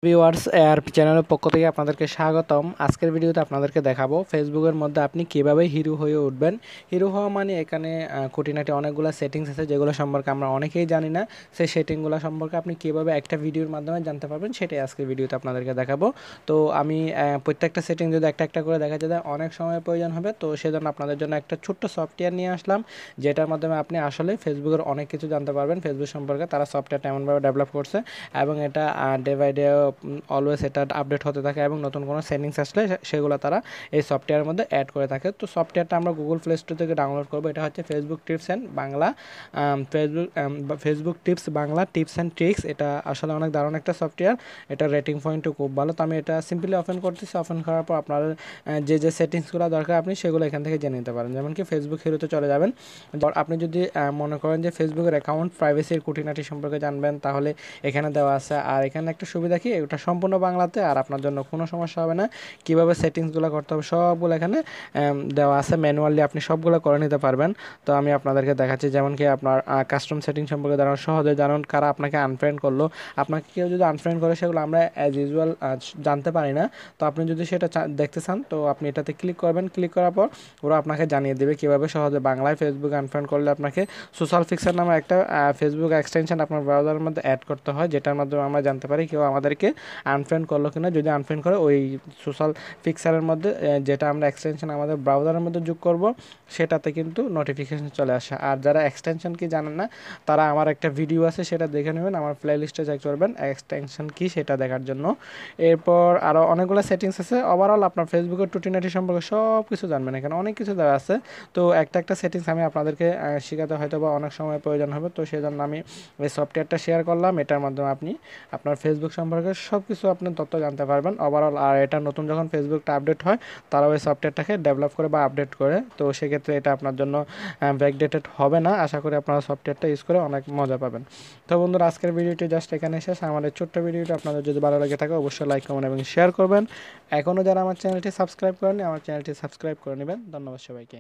Viewers ARP চ্যানেলের পক্ষ থেকে আপনাদেরকে স্বাগতম। আজকের ভিডিওতে আপনাদেরকে দেখাবো ফেসবুকের মধ্যে আপনি কিভাবে হিরো হয়ে উঠবেন। হিরো হওয়া মানে এখানে খুঁটিনাটি অনেকগুলো সেটিংস আছে যেগুলো সম্পর্কে আমরা অনেকেই জানি না। সেই সেটিংগুলো সম্পর্কে আপনি কিভাবে একটা ভিডিওর মাধ্যমে জানতে পারবেন সেটাই আজকের ভিডিওতে আপনাদেরকে দেখাবো। তো আমি প্রত্যেকটা সেটিং যদি একটা একটা করে দেখা যায় অনেক সময় প্রয়োজন হবে, তো সেজন্য আপনাদের জন্য একটা ছোট্ট সফটওয়্যার নিয়ে আসলাম যেটার মাধ্যমে আপনি আসলে ফেসবুকের অনেক কিছু জানতে পারবেন ফেসবুক সম্পর্কে। তারা সফটওয়্যারটা এমনভাবে ডেভেলপ করছে এবং এটা ডে বাই ডে অলওয়েজ এটা আপডেট হতে থাকে এবং নতুন কোনো সেটিংস আসলে সেগুলো তারা এই সফটওয়্যারের মধ্যে অ্যাড করে থাকে। তো সফটওয়্যারটা আমরা গুগল প্লে স্টোর থেকে ডাউনলোড করবো। এটা হচ্ছে Facebook tips and Bangla, Facebook tips Bangla tips and tricks. এটা আসলে অনেক দারুণ একটা সফটওয়্যার, এটা রেটিং পয়েন্টও খুব ভালো। তো আমি এটা সিম্পলি ওপেন করতেছি। ওপেন করার পর আপনার যে সেটিংসগুলো দরকার আপনি সেগুলো এখান থেকে জেনে নিতে পারেন। যেমন কি ফেসবুক হিরোতে চলে যাবেন। আপনি যদি মনে করেন যে ফেসবুকের অ্যাকাউন্ট প্রাইভেসির খুঁটিনাটি সম্পর্কে জানবেন তাহলে এখানে দেওয়া আছে। আর এখানে একটা সুবিধা কি, এটা সম্পূর্ণ বাংলাতে, আর আপনার জন্য কোনো সমস্যা হবে না। কীভাবে সেটিংসগুলো করতে হবে সবগুলো এখানে দেওয়া আছে, ম্যানুয়ালি আপনি সবগুলো করে নিতে পারবেন। তো আমি আপনাদেরকে দেখাচ্ছি। যেমন কি আপনার কাস্টম সেটিং সম্পর্কে জানান, সহজে জানুন কারা আপনাকে আনফ্রেন্ড করলো। আপনাকে কেউ যদি আনফ্রেন্ড করে সেগুলো আমরা অ্যাজ ইউজুয়াল জানতে পারি না। তো আপনি যদি সেটা দেখতে চান তো আপনি এটাতে ক্লিক করবেন। ক্লিক করার পর ওরা আপনাকে জানিয়ে দেবে কীভাবে সহজে বাংলায় ফেসবুক আনফ্রেন্ড করলে আপনাকে সোশ্যাল ফিক্সার নামে একটা ফেসবুক এক্সটেনশন আপনার ব্রাউজারের মধ্যে অ্যাড করতে হয়, যেটার মাধ্যমে আমরা জানতে পারি কেউ আমাদেরকে আনফ্রেন্ড করলো কিনা। যদি আনফ্রেন্ড করে ওই সোশ্যাল ফিক্সারের মধ্যে যেটা আমরা এক্সটেনশন আমাদের ব্রাউজারের মধ্যে যোগ করব সেটাতে কিন্তু নোটিফিকেশন চলে আসে। আর যারা এক্সটেনশন কি জানেন না তারা আমার একটা ভিডিও আছে সেটা দেখে নেবেন, আমার প্লে লিস্টে চেক করবেন এক্সটেনশন কি সেটা দেখার জন্য। এরপর আরও অনেকগুলো সেটিংস আছে। ওভারঅল আপনার ফেসবুকের টুটিনাটি সম্পর্কে সব কিছু জানবেন, এখানে অনেক কিছু দেওয়া আছে। তো একটা একটা সেটিংস আমি আপনাদেরকে শেখাতে হয়তো বা অনেক সময় প্রয়োজন হবে, তো সেই জন্য আমি এই সফটওয়্যারটা শেয়ার করলাম। এটার মাধ্যমে আপনি আপনার ফেসবুক সম্পর্কে সব কিছু আপনি তথ্য জানতে পারবেন ওভারঅল। আর এটা নতুন যখন ফেসবুকটা আপডেট হয় তারাও এই সফটওয়্যারটাকে ডেভেলপ করে বা আপডেট করে, তো সেক্ষেত্রে এটা আপনার জন্য ব্যাকডেটেড হবে না। আশা করি আপনারা সফটওয়্যারটা ইউজ করে অনেক মজা পাবেন। তো বন্ধুরা আজকের ভিডিওটি জাস্ট এখানে শেষ। আমাদের ছোট্ট ভিডিওটি আপনাদের যদি ভালো লাগে থাকে অবশ্যই লাইক কমেন্ট এবং শেয়ার করবেন। এখনও যারা আমার চ্যানেলটি সাবস্ক্রাইব করেনি আমার চ্যানেলটি সাবস্ক্রাইব করে নেবেন। ধন্যবাদ সবাইকে।